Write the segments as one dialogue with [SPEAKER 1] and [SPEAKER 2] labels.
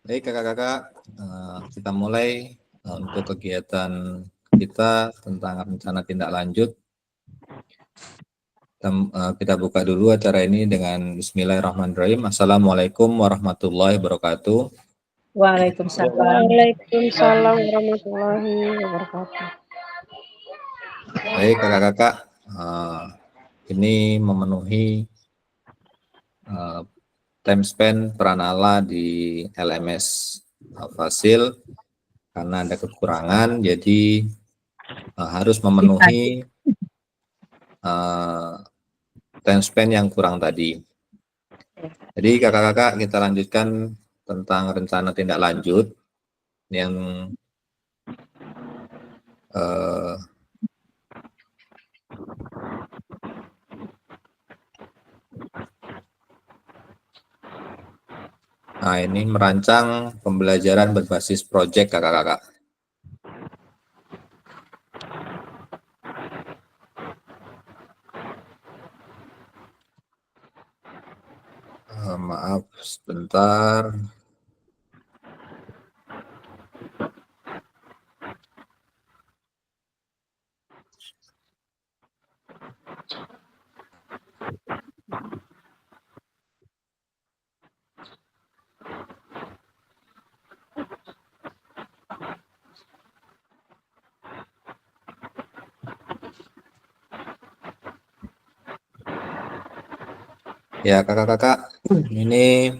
[SPEAKER 1] Baik kakak-kakak, kita mulai untuk kegiatan kita tentang rencana tindak lanjut. Kita buka dulu acara ini dengan Bismillahirrahmanirrahim. Assalamualaikum warahmatullahi wabarakatuh.
[SPEAKER 2] Waalaikumsalam.
[SPEAKER 3] Waalaikumsalam warahmatullahi wabarakatuh.
[SPEAKER 1] Baik kakak-kakak, ini memenuhi time span Pranala di LMS Fasil karena ada kekurangan, jadi harus memenuhi time span yang kurang tadi. Jadi kakak-kakak kita lanjutkan tentang rencana tindak lanjut yang ini merancang pembelajaran berbasis proyek kakak-kakak. Maaf sebentar. Ya kakak-kakak, ini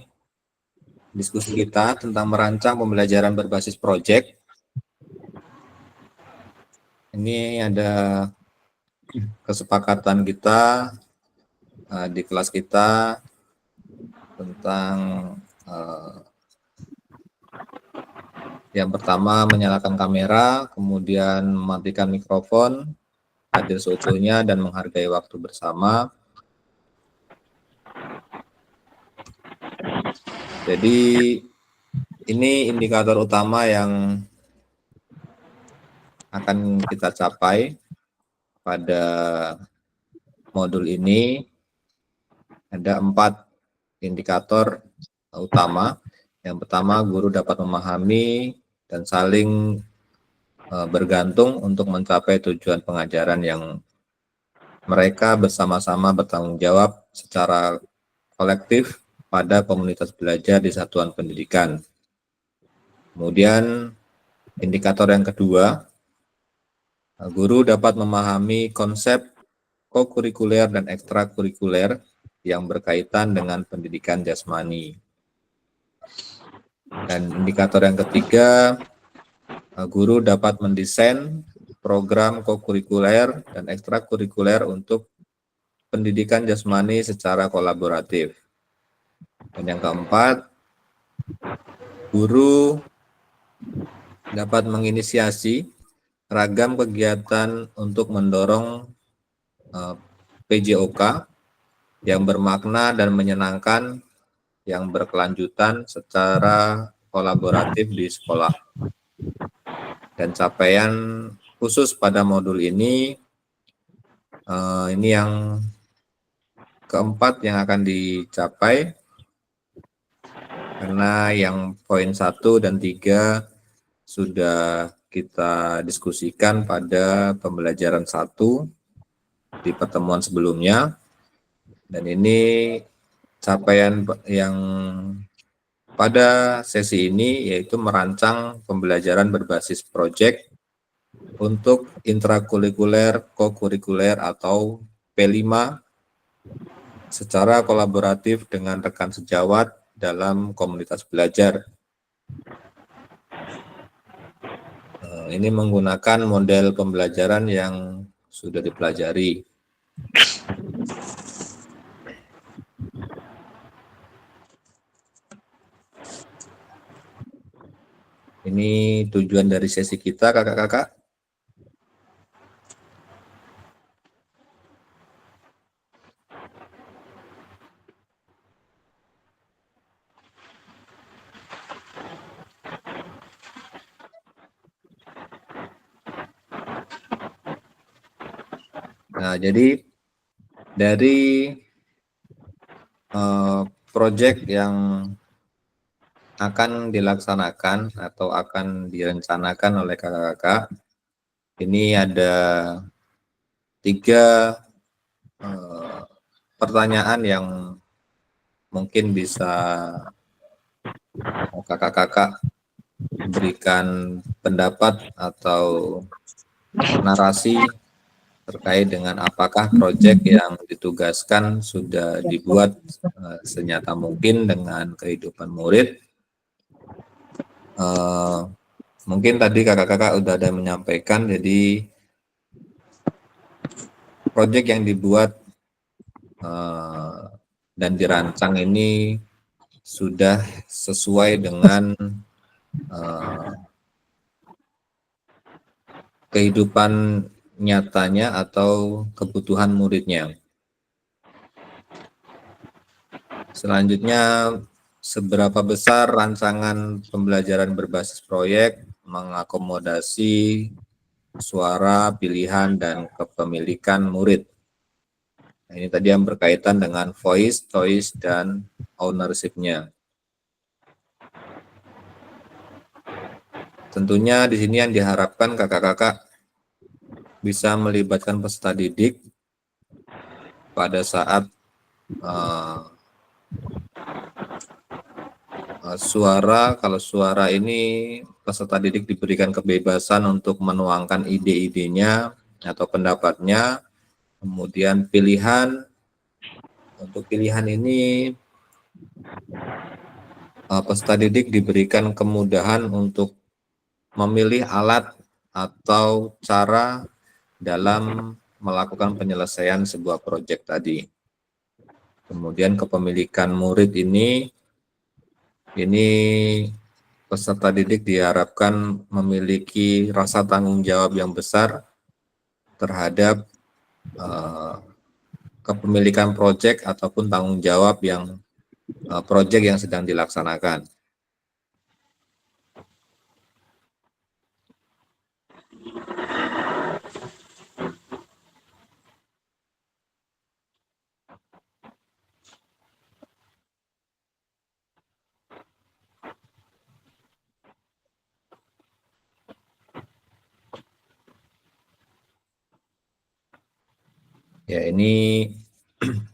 [SPEAKER 1] diskusi kita tentang merancang pembelajaran berbasis proyek. Ini ada kesepakatan kita di kelas kita tentang yang pertama menyalakan kamera, kemudian mematikan mikrofon, hadir seutuhnya dan menghargai waktu bersama. Jadi ini indikator utama yang akan kita capai pada modul ini. Ada 4 indikator utama. Yang pertama, guru dapat memahami dan saling bergantung untuk mencapai tujuan pengajaran yang mereka bersama-sama bertanggung jawab secara kolektif pada komunitas belajar di satuan pendidikan. Kemudian indikator yang kedua, guru dapat memahami konsep kokurikuler dan ekstrakurikuler yang berkaitan dengan pendidikan jasmani. Dan indikator yang ketiga, guru dapat mendesain program kokurikuler dan ekstrakurikuler untuk pendidikan jasmani secara kolaboratif. Dan yang keempat, guru dapat menginisiasi ragam kegiatan untuk mendorong PJOK yang bermakna dan menyenangkan yang berkelanjutan secara kolaboratif di sekolah. Dan capaian khusus pada modul ini yang keempat yang akan dicapai, karena yang poin 1 dan 3 sudah kita diskusikan pada pembelajaran 1 di pertemuan sebelumnya, dan ini capaian yang pada sesi ini yaitu merancang pembelajaran berbasis proyek untuk intrakurikuler, kokurikuler atau P5 secara kolaboratif dengan rekan sejawat dalam komunitas belajar. Ini menggunakan model pembelajaran yang sudah dipelajari. Ini tujuan dari sesi kita, kakak-kakak. Nah, jadi dari proyek yang akan dilaksanakan atau akan direncanakan oleh kakak-kakak, ini ada 3 pertanyaan yang mungkin bisa kakak-kakak berikan pendapat atau narasi terkait dengan apakah proyek yang ditugaskan sudah dibuat senyata mungkin dengan kehidupan murid. Mungkin tadi kakak-kakak udah ada menyampaikan, jadi proyek yang dibuat dan dirancang ini sudah sesuai dengan kehidupan nyatanya atau kebutuhan muridnya. Selanjutnya, seberapa besar rancangan pembelajaran berbasis proyek mengakomodasi suara, pilihan, dan kepemilikan murid. Nah, ini tadi yang berkaitan dengan voice, choice, dan ownership-nya. Tentunya di sini yang diharapkan kakak-kakak bisa melibatkan peserta didik pada saat kalau suara ini peserta didik diberikan kebebasan untuk menuangkan ide-idenya atau pendapatnya. Kemudian pilihan, untuk pilihan ini peserta didik diberikan kemudahan untuk memilih alat atau cara dalam melakukan penyelesaian sebuah proyek tadi. Kemudian kepemilikan murid ini peserta didik diharapkan memiliki rasa tanggung jawab yang besar terhadap kepemilikan proyek ataupun tanggung jawab yang proyek yang sedang dilaksanakan. Ya, ini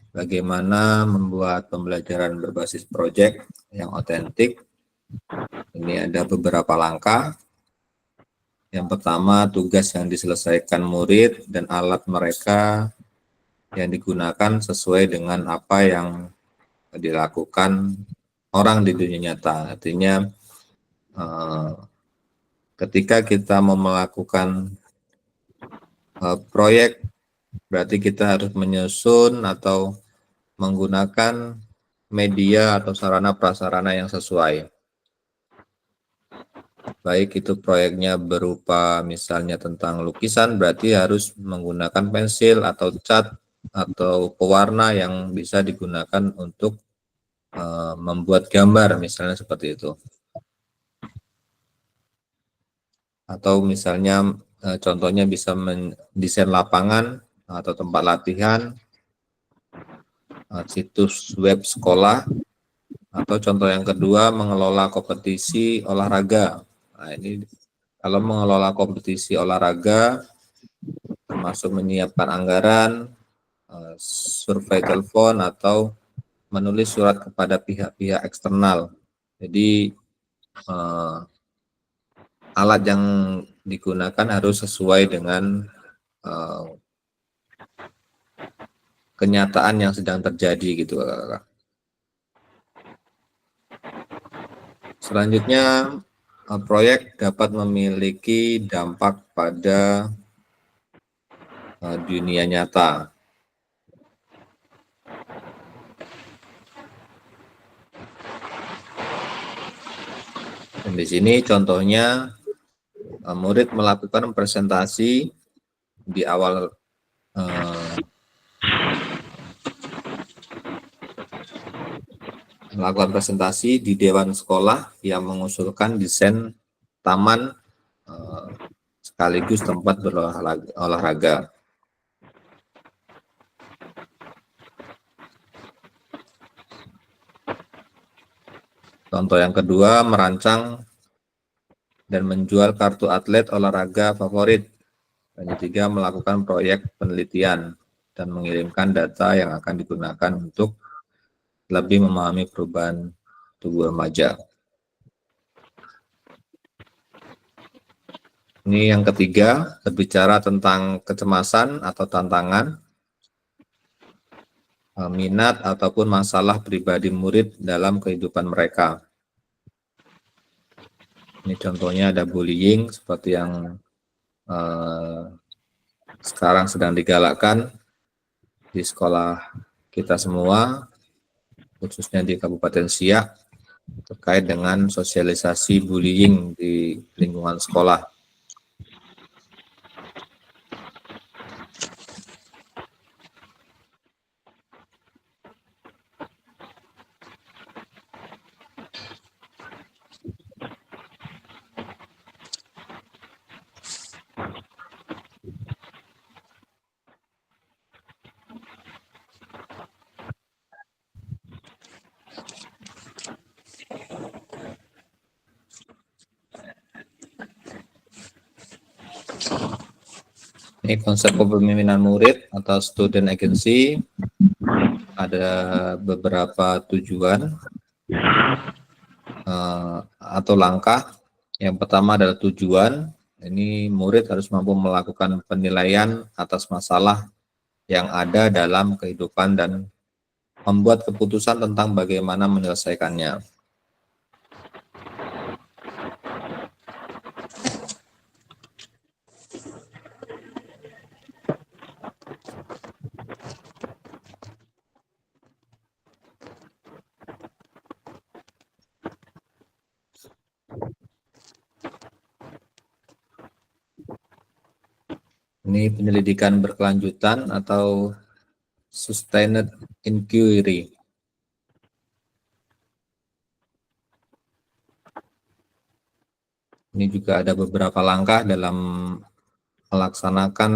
[SPEAKER 1] bagaimana membuat pembelajaran berbasis proyek yang otentik. Ini ada beberapa langkah. Yang pertama, tugas yang diselesaikan murid dan alat mereka yang digunakan sesuai dengan apa yang dilakukan orang di dunia nyata. Artinya, ketika kita mau melakukan proyek, berarti kita harus menyusun atau menggunakan media atau sarana prasarana yang sesuai. Baik itu proyeknya berupa misalnya tentang lukisan, berarti harus menggunakan pensil atau cat atau pewarna yang bisa digunakan untuk membuat gambar, misalnya seperti itu. Atau misalnya contohnya bisa mendesain lapangan atau tempat latihan, situs web sekolah, atau contoh yang kedua mengelola kompetisi olahraga. Nah, ini kalau mengelola kompetisi olahraga termasuk menyiapkan anggaran, survei telepon, atau menulis surat kepada pihak-pihak eksternal. Jadi alat yang digunakan harus sesuai dengan kenyataan yang sedang terjadi gitu, kakak. Selanjutnya, proyek dapat memiliki dampak pada dunia nyata. Dan di sini contohnya murid melakukan presentasi di awal melakukan presentasi di dewan sekolah yang mengusulkan desain taman sekaligus tempat berolahraga. Contoh yang kedua, merancang dan menjual kartu atlet olahraga favorit. Dan ketiga, melakukan proyek penelitian dan mengirimkan data yang akan digunakan untuk lebih memahami perubahan tubuh remaja. Ini yang ketiga, berbicara tentang kecemasan atau tantangan, minat ataupun masalah pribadi murid dalam kehidupan mereka. Ini contohnya ada bullying seperti yang sekarang sedang digalakkan di sekolah kita semua, khususnya di Kabupaten Siak, terkait dengan sosialisasi bullying di lingkungan sekolah. Ini konsep kepemimpinan murid atau student agency. Ada beberapa tujuan atau langkah. Yang pertama adalah tujuan. Ini murid harus mampu melakukan penilaian atas masalah yang ada dalam kehidupan dan membuat keputusan tentang bagaimana menyelesaikannya. Ini penyelidikan berkelanjutan atau sustained inquiry. Ini juga ada beberapa langkah dalam melaksanakan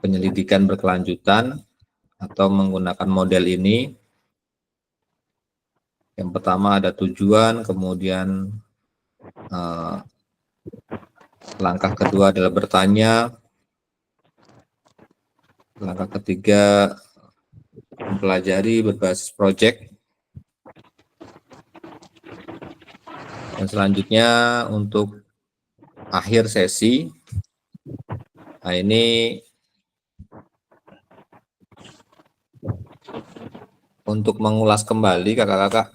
[SPEAKER 1] penyelidikan berkelanjutan atau menggunakan model ini. Yang pertama ada tujuan, kemudian langkah kedua adalah bertanya, langkah ketiga mempelajari berbasis project, dan selanjutnya untuk akhir sesi, nah ini untuk mengulas kembali kakak-kakak,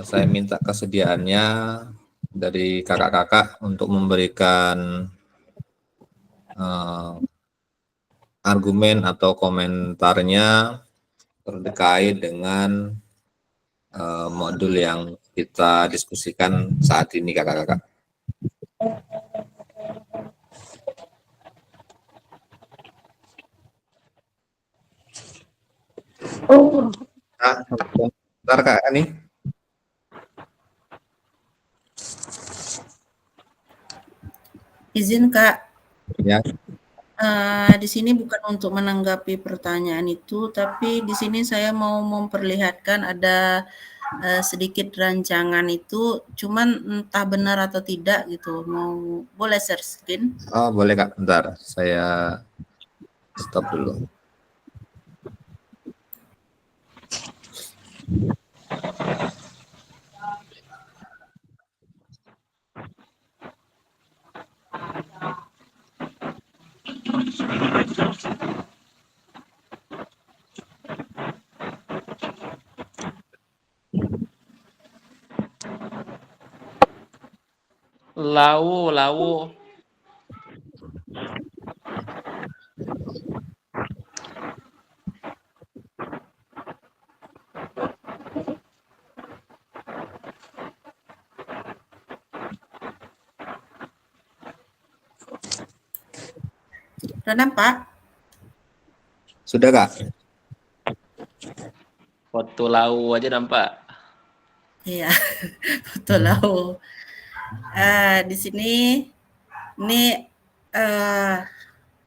[SPEAKER 1] saya minta kesediaannya dari kakak-kakak untuk memberikan argumen atau komentarnya terkait dengan modul yang kita diskusikan saat ini kakak-kakak. Nah, bentar kak nih.
[SPEAKER 4] Izin Kak,
[SPEAKER 1] Ya.
[SPEAKER 4] di sini bukan untuk menanggapi pertanyaan itu, tapi di sini saya mau memperlihatkan ada sedikit rancangan itu, cuman entah benar atau tidak gitu. Mau boleh share screen?
[SPEAKER 1] Oh boleh kak, bentar saya stop dulu.
[SPEAKER 5] Lawu.
[SPEAKER 4] Sudah nampak?
[SPEAKER 1] Sudah kak?
[SPEAKER 5] Foto lawu aja nampak.
[SPEAKER 4] Iya, foto lau. Di sini, ini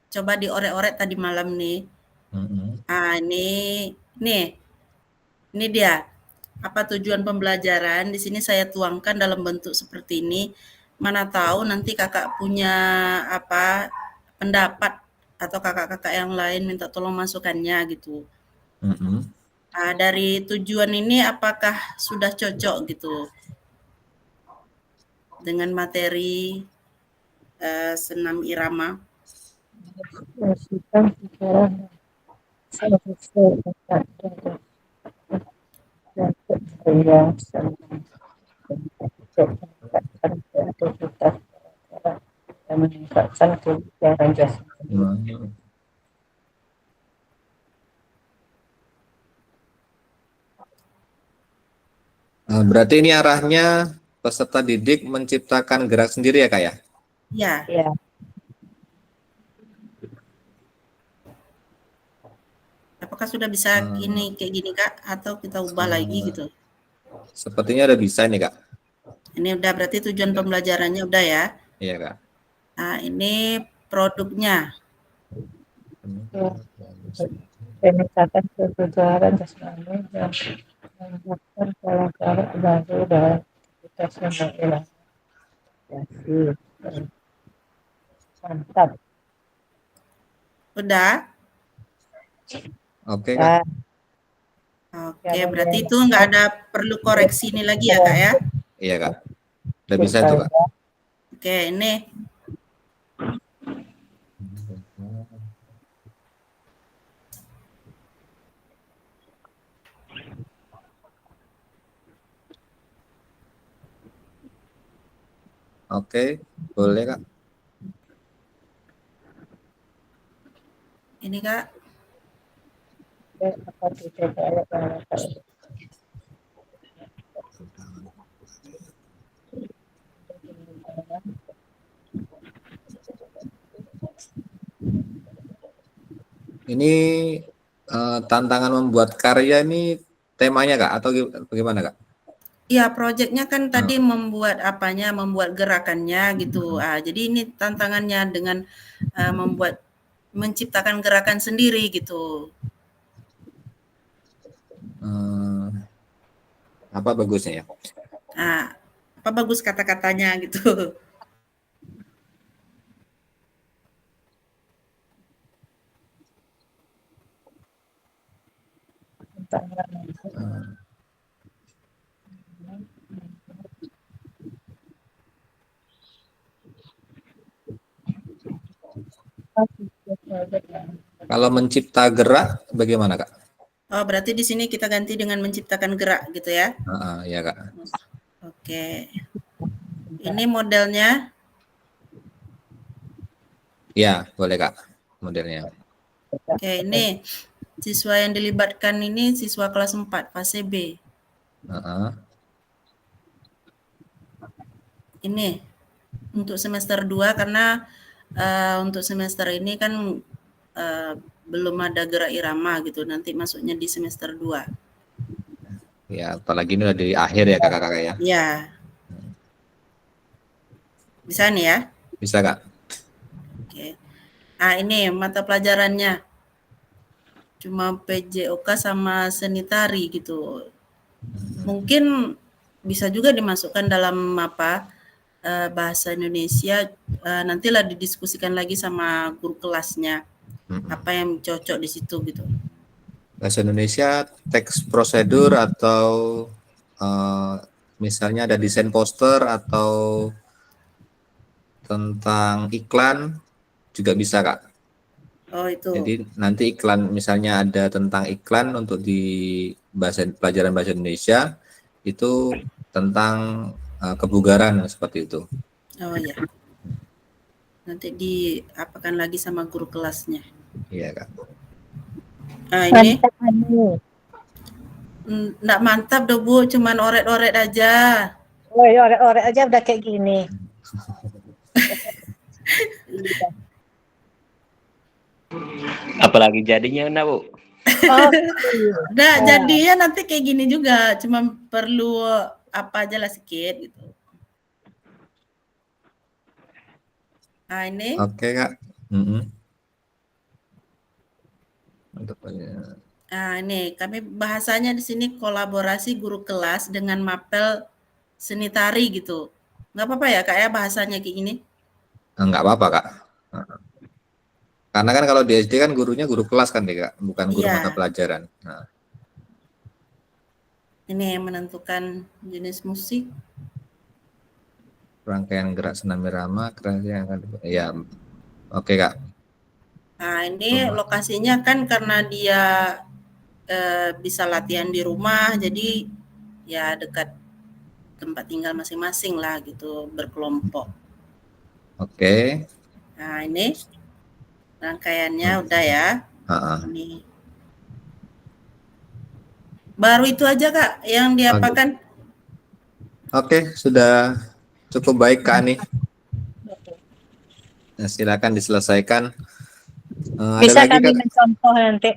[SPEAKER 4] coba diorek-orek tadi malam nih. Ini nih. Ini dia. Apa tujuan pembelajaran? Di sini saya tuangkan dalam bentuk seperti ini. Mana tahu nanti kakak punya apa pendapat atau kakak-kakak yang lain minta tolong masukannya gitu.
[SPEAKER 1] Mm-mm.
[SPEAKER 4] Nah, dari tujuan ini apakah sudah cocok gitu dengan materi senam irama?
[SPEAKER 2] Masukkan secara selesai dan saya senang aktivitas yang meningkatkan kebugaran jasmani.
[SPEAKER 1] Berarti ini arahnya peserta didik menciptakan gerak sendiri ya Kak ya?
[SPEAKER 4] Ya,
[SPEAKER 2] Ya,
[SPEAKER 4] apakah sudah bisa gini kayak gini Kak atau kita ubah lagi gitu?
[SPEAKER 1] Sepertinya udah bisa nih Kak.
[SPEAKER 4] Ini udah berarti tujuan pembelajarannya udah ya.
[SPEAKER 1] Iya Kak.
[SPEAKER 4] Nah, ini produknya.
[SPEAKER 2] meningkatkan kebugaran jasmani dan meningkatkan cara-cara baru dalam aktivitas yang menghilangkan depresi. Mantap.
[SPEAKER 4] Udah?
[SPEAKER 1] Oke Kak.
[SPEAKER 4] Oke, berarti itu nggak ada perlu koreksi ini lagi ya Kak ya?
[SPEAKER 1] Iya Kak. Udah bisa tuh Kak.
[SPEAKER 4] Oke, ini
[SPEAKER 1] Oke, boleh Kak.
[SPEAKER 4] ini Kak.
[SPEAKER 2] Apa dicoba oleh para
[SPEAKER 1] Ini tantangan membuat karya ini temanya Kak atau bagaimana Kak?
[SPEAKER 4] Iya, proyeknya kan tadi membuat apanya, membuat gerakannya gitu. Jadi ini tantangannya dengan membuat menciptakan gerakan sendiri gitu.
[SPEAKER 1] Apa bagusnya ya?
[SPEAKER 4] Nah, apa bagus kata-katanya gitu.
[SPEAKER 1] Kalau mencipta gerak bagaimana Kak?
[SPEAKER 4] Oh, berarti di sini kita ganti dengan menciptakan gerak gitu ya.
[SPEAKER 1] Ya Kak.
[SPEAKER 4] Oke. Ini modelnya.
[SPEAKER 1] Ya, boleh Kak modelnya.
[SPEAKER 4] Oke, ini siswa yang dilibatkan ini siswa kelas 4 fase B. Ini untuk semester 2 karena untuk semester ini kan belum ada gerak irama gitu, nanti masuknya di semester 2.
[SPEAKER 1] Ya, apalagi ini udah di akhir ya kakak-kakak ya.
[SPEAKER 4] Iya. Bisa nih ya?
[SPEAKER 1] Bisa Kak.
[SPEAKER 4] Oke. Nah, ini mata pelajarannya. Cuma PJOK sama seni tari gitu. Mungkin bisa juga dimasukkan dalam apa bahasa Indonesia, nantilah didiskusikan lagi sama guru kelasnya. Apa yang cocok di situ gitu.
[SPEAKER 1] Bahasa Indonesia, teks prosedur atau misalnya ada desain poster atau tentang iklan juga bisa Kak.
[SPEAKER 4] Oh itu.
[SPEAKER 1] Jadi nanti iklan misalnya ada tentang iklan untuk di pelajaran bahasa Indonesia itu tentang kebugaran seperti itu.
[SPEAKER 4] Oh ya. Nanti diapakan lagi sama guru kelasnya.
[SPEAKER 1] Iya Kak.
[SPEAKER 4] Nah ini. Nggak mantap dong Bu, cuman oret-oret aja.
[SPEAKER 2] Oh ya, oret-oret aja udah kayak gini.
[SPEAKER 5] Apalagi jadinya nah Bu?
[SPEAKER 4] Udah jadinya nanti kayak gini juga, cuma perlu apa aja lah sedikit gitu. Nah ini.
[SPEAKER 1] Oke Kak. Mantap aja.
[SPEAKER 4] Nah, ini kami bahasanya di sini kolaborasi guru kelas dengan mapel seni tari gitu. Nggak apa-apa ya Kak ya bahasanya kayak gini?
[SPEAKER 1] Nggak apa-apa Kak. Nah, karena kan kalau di SD kan gurunya guru kelas kan ya Kak, bukan guru
[SPEAKER 4] Iya.
[SPEAKER 1] mata pelajaran. Nah,
[SPEAKER 4] Ini yang menentukan jenis musik.
[SPEAKER 1] rangkaian gerak senam irama, yang akan ya. Oke Kak.
[SPEAKER 4] Nah, ini lokasinya kan karena dia bisa latihan di rumah, jadi ya dekat tempat tinggal masing-masing lah gitu, berkelompok.
[SPEAKER 1] Oke.
[SPEAKER 4] Nah, ini rangkaiannya udah ya. Ini. Baru itu aja Kak yang diapakan.
[SPEAKER 1] Oke, sudah cukup baik Kak Ani. Nah, silakan diselesaikan.
[SPEAKER 2] Bisa
[SPEAKER 1] ada lagi
[SPEAKER 2] kami
[SPEAKER 1] Kak?
[SPEAKER 2] mencontoh nanti.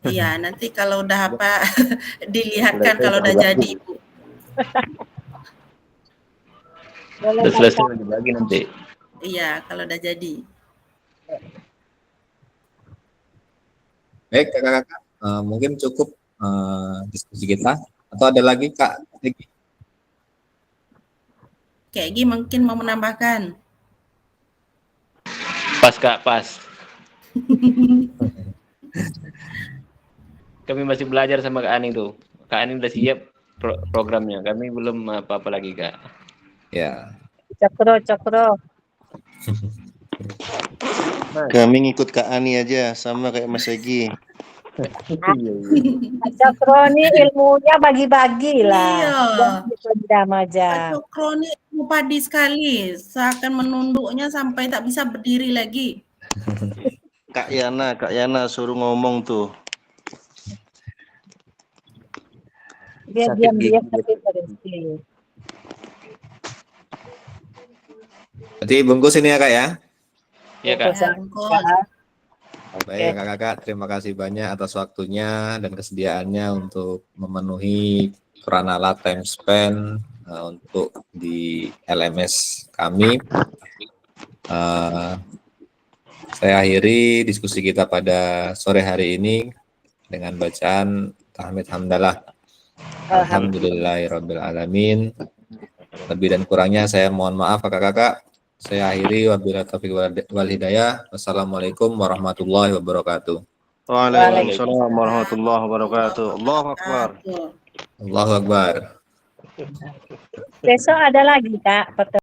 [SPEAKER 4] Iya, nanti kalau udah apa dilihatkan kalau udah jadi Ibu.
[SPEAKER 5] Udah selesai dibagi nanti.
[SPEAKER 4] Iya, kalau udah jadi.
[SPEAKER 1] Baik Kakak-kakak, mungkin cukup diskusi kita. Atau ada lagi Kak?
[SPEAKER 4] Kayak gini mungkin mau menambahkan.
[SPEAKER 5] Pas Kak, pas. Kami masih belajar sama Kak Ani tuh. Kak Ani udah siap programnya. Kami belum apa-apa lagi Kak.
[SPEAKER 1] Ya.
[SPEAKER 2] Cokro.
[SPEAKER 6] Kami ngikut Kak Ani aja, sama kayak Mas Egi.
[SPEAKER 2] Cokro ini ilmunya bagi-bagi lah.
[SPEAKER 4] Iya.
[SPEAKER 2] Jangan dipendam aja.
[SPEAKER 4] Cokro ini padi sekali, seakan menunduknya sampai tak bisa berdiri lagi.
[SPEAKER 6] Kak Yana suruh ngomong tuh.
[SPEAKER 2] Dia diam-diam tapi berhenti.
[SPEAKER 1] Berarti bungkus ini ya Kak ya?
[SPEAKER 5] Iya Kak.
[SPEAKER 4] Ya, bungkus.
[SPEAKER 1] Baik Kakak-kakak, terima kasih banyak atas waktunya dan kesediaannya untuk memenuhi Pranala Time Spend untuk di LMS kami. Saya akhiri diskusi kita pada sore hari ini dengan bacaan tahmid hamdalah. Alhamdulillahirabbil alamin. Lebih dan kurangnya saya mohon maaf Kakak-kakak. Saya akhiri wabillahi taufiq wal hidayah. Wassalamualaikum warahmatullahi wabarakatuh.
[SPEAKER 6] Waalaikumsalam warahmatullahi wabarakatuh. Allahu Akbar.
[SPEAKER 1] Allahu Akbar.
[SPEAKER 2] Besok ada lagi Kak